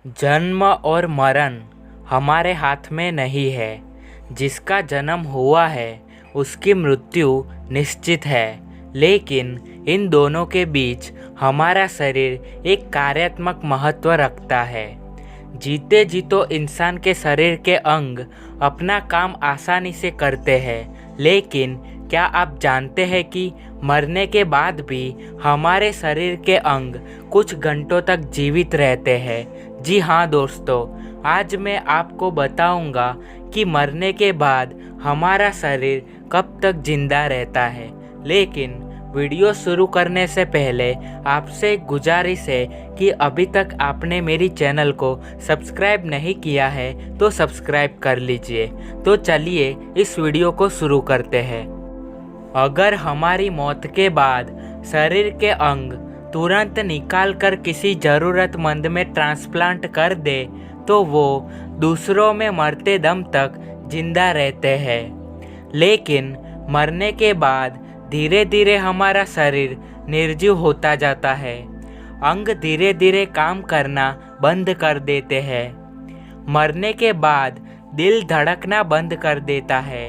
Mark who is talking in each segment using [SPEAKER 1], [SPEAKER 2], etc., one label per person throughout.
[SPEAKER 1] जन्म और मरण हमारे हाथ में नहीं है। जिसका जन्म हुआ है उसकी मृत्यु निश्चित है, लेकिन इन दोनों के बीच हमारा शरीर एक कार्यात्मक महत्व रखता है। जीते जी तो इंसान के शरीर के अंग अपना काम आसानी से करते हैं, लेकिन क्या आप जानते हैं कि मरने के बाद भी हमारे शरीर के अंग कुछ घंटों तक जीवित रहते हैं। जी हाँ दोस्तों, आज मैं आपको बताऊंगा कि मरने के बाद हमारा शरीर कब तक जिंदा रहता है। लेकिन वीडियो शुरू करने से पहले आपसे गुजारिश है कि अभी तक आपने मेरी चैनल को सब्सक्राइब नहीं किया है तो सब्सक्राइब कर लीजिए। तो चलिए इस वीडियो को शुरू करते हैं। अगर हमारी मौत के बाद शरीर के अंग तुरंत निकाल कर किसी ज़रूरतमंद में ट्रांसप्लांट कर दे तो वो दूसरों में मरते दम तक जिंदा रहते हैं। लेकिन मरने के बाद धीरे धीरे हमारा शरीर निर्जीव होता जाता है। अंग धीरे धीरे काम करना बंद कर देते हैं। मरने के बाद दिल धड़कना बंद कर देता है,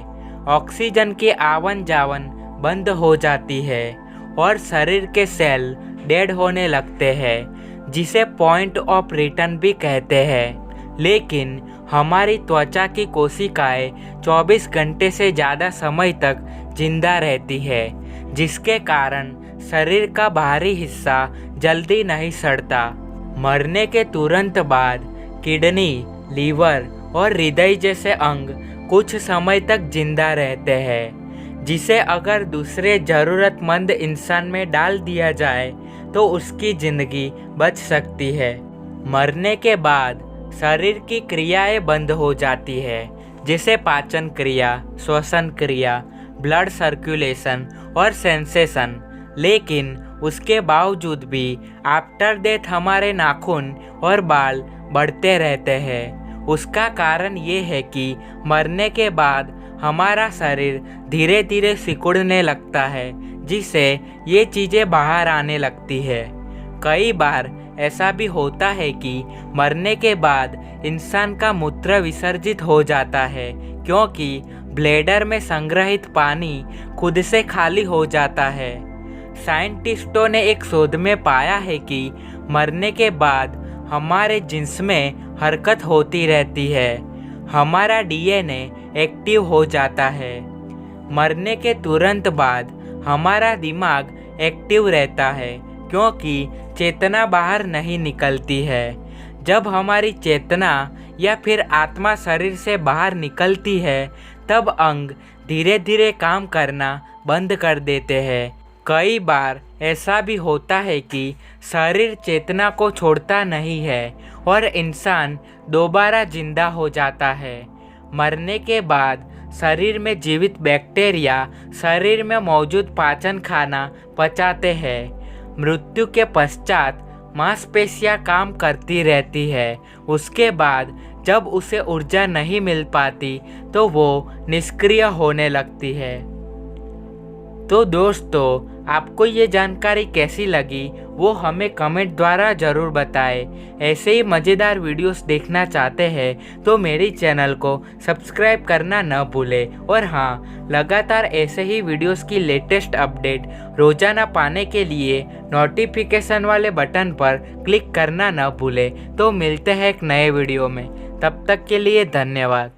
[SPEAKER 1] ऑक्सीजन की आवन जावन बंद हो जाती है और शरीर के सेल डेड होने लगते हैं, जिसे पॉइंट ऑफ रिटर्न भी कहते हैं। लेकिन हमारी त्वचा की कोशिकाएं 24 घंटे से ज़्यादा समय तक जिंदा रहती है, जिसके कारण शरीर का बाहरी हिस्सा जल्दी नहीं सड़ता। मरने के तुरंत बाद किडनी, लीवर और हृदय जैसे अंग कुछ समय तक जिंदा रहते हैं, जिसे अगर दूसरे ज़रूरतमंद इंसान में डाल दिया जाए तो उसकी ज़िंदगी बच सकती है। मरने के बाद शरीर की क्रियाएं बंद हो जाती है, जैसे पाचन क्रिया, श्वसन क्रिया, ब्लड सर्कुलेशन और सेंसेशन। लेकिन उसके बावजूद भी आफ्टर डेथ हमारे नाखून और बाल बढ़ते रहते हैं। उसका कारण ये है कि मरने के बाद हमारा शरीर धीरे धीरे सिकुड़ने लगता है, जिससे ये चीज़ें बाहर आने लगती है। कई बार ऐसा भी होता है कि मरने के बाद इंसान का मूत्र विसर्जित हो जाता है, क्योंकि ब्लैडर में संग्रहित पानी खुद से खाली हो जाता है। साइंटिस्टों ने एक शोध में पाया है कि मरने के बाद हमारे जिस्म में हरकत होती रहती है, हमारा डीएनए एक्टिव हो जाता है। मरने के तुरंत बाद हमारा दिमाग एक्टिव रहता है, क्योंकि चेतना बाहर नहीं निकलती है। जब हमारी चेतना या फिर आत्मा शरीर से बाहर निकलती है, तब अंग धीरे धीरे काम करना बंद कर देते हैं। कई बार ऐसा भी होता है कि शरीर चेतना को छोड़ता नहीं है और इंसान दोबारा जिंदा हो जाता है। मरने के बाद शरीर में जीवित बैक्टीरिया शरीर में मौजूद पाचन खाना पचाते हैं। मृत्यु के पश्चात मांसपेशियां काम करती रहती है। उसके बाद जब उसे ऊर्जा नहीं मिल पाती तो वो निष्क्रिय होने लगती है। तो दोस्तों, आपको ये जानकारी कैसी लगी वो हमें कमेंट द्वारा ज़रूर बताएं। ऐसे ही मज़ेदार वीडियोस देखना चाहते हैं तो मेरी चैनल को सब्सक्राइब करना न भूलें। और हाँ, लगातार ऐसे ही वीडियोस की लेटेस्ट अपडेट रोज़ाना पाने के लिए नोटिफिकेशन वाले बटन पर क्लिक करना न भूलें। तो मिलते हैं एक नए वीडियो में, तब तक के लिए धन्यवाद।